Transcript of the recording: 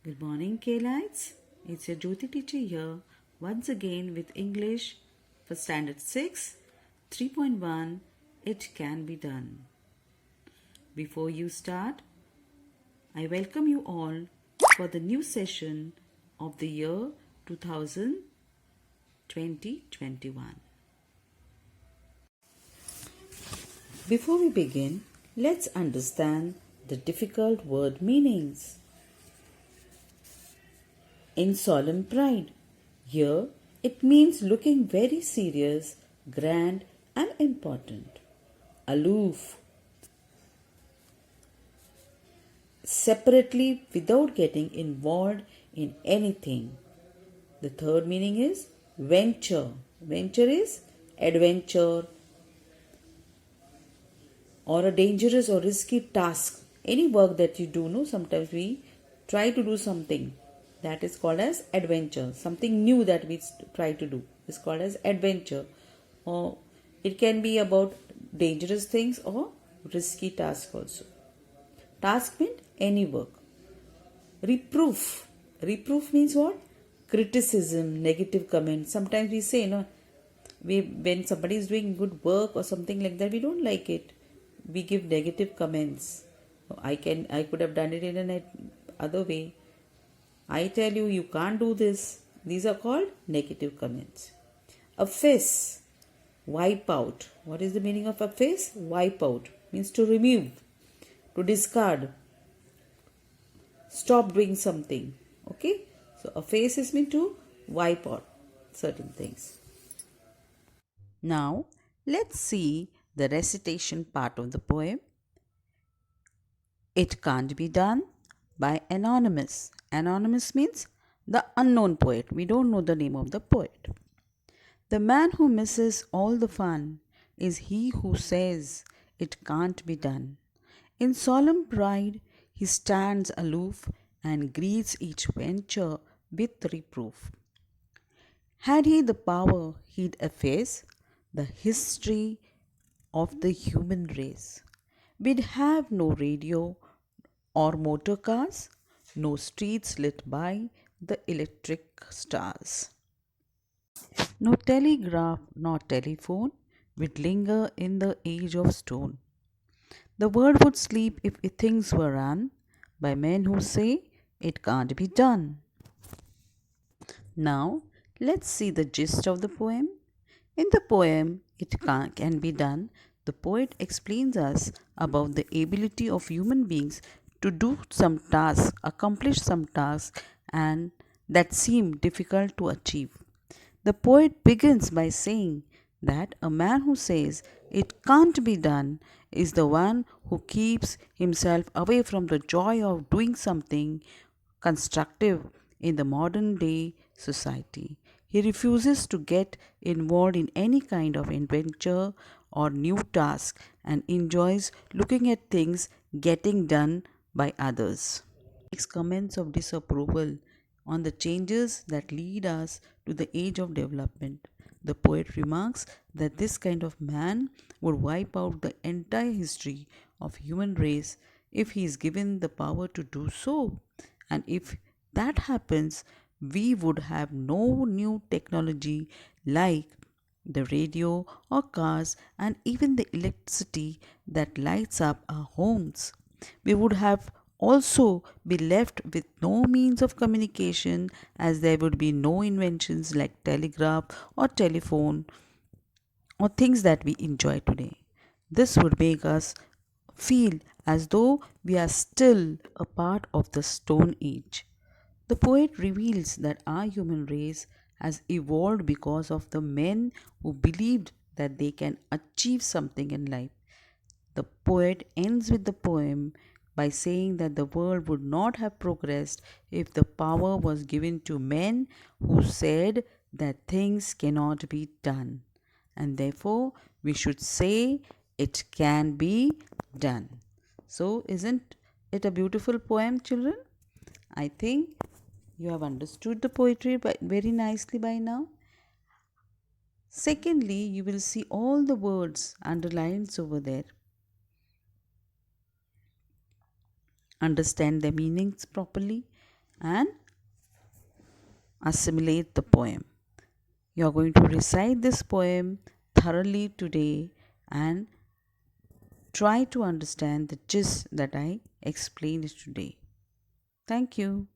Good morning, K-Lights. It's your Jyoti teacher here, once again with English for Standard 6, 3.1. It can be done. Before you start, I welcome you all for the new session of the year 2021. Before we begin, let's understand the difficult word meanings. In solemn pride, here it means looking very serious, grand, and important. Aloof, separately without getting involved in anything. The third meaning is venture. Venture is adventure or a dangerous or risky task. Any work that you do, no, sometimes we try to do something that is called as adventure. Something new that we try to do is called as adventure. Or it can be about dangerous things or risky task also. Task means any work. Reproof. Reproof means what? Criticism, negative comment. Sometimes we say, when somebody is doing good work or something like that, we don't like it. We give negative comments. I could have done it in an other way. I tell you, you can't do this. These are called negative comments. Efface, wipe out. What is the meaning of efface? Wipe out means to remove, to discard, stop doing something. Okay, so efface is mean to wipe out certain things. Now, let's see the recitation part of the poem. It Can't Be Done by Anonymous. Anonymous means the unknown poet. We don't know the name of the poet. The man who misses all the fun is he who says it can't be done. In solemn pride, he stands aloof and greets each venture with reproof. Had he the power, he'd efface the history of the human race. We'd have no radio or motor cars, no streets lit by the electric stars. No telegraph nor telephone would linger in the age of stone. The world would sleep if things were run by men who say it can't be done. Now, let's see the gist of the poem. In the poem, Can Be Done, the poet explains us about the ability of human beings to do some tasks, accomplish some tasks, and that seem difficult to achieve. The poet begins by saying that a man who says it can't be done is the one who keeps himself away from the joy of doing something constructive in the modern day society. He refuses to get involved in any kind of adventure or new task and enjoys looking at things getting done by others. Makes comments of disapproval on the changes that lead us to the age of development. The poet remarks that this kind of man would wipe out the entire history of human race if he is given the power to do so. And if that happens, we would have no new technology like the radio or cars and even the electricity that lights up our homes. We would have also be left with no means of communication as there would be no inventions like telegraph or telephone or things that we enjoy today. This would make us feel as though we are still a part of the Stone Age. The poet reveals that our human race has evolved because of the men who believed that they can achieve something in life. The poet ends with the poem by saying that the world would not have progressed if the power was given to men who said that things cannot be done. And therefore, we should say it can be done. So, isn't it a beautiful poem, children? I think you have understood the poetry very nicely by now. Secondly, you will see all the words underlined over there. Understand their meanings properly and assimilate the poem. You are going to recite this poem thoroughly today and try to understand the gist that I explained today. Thank you.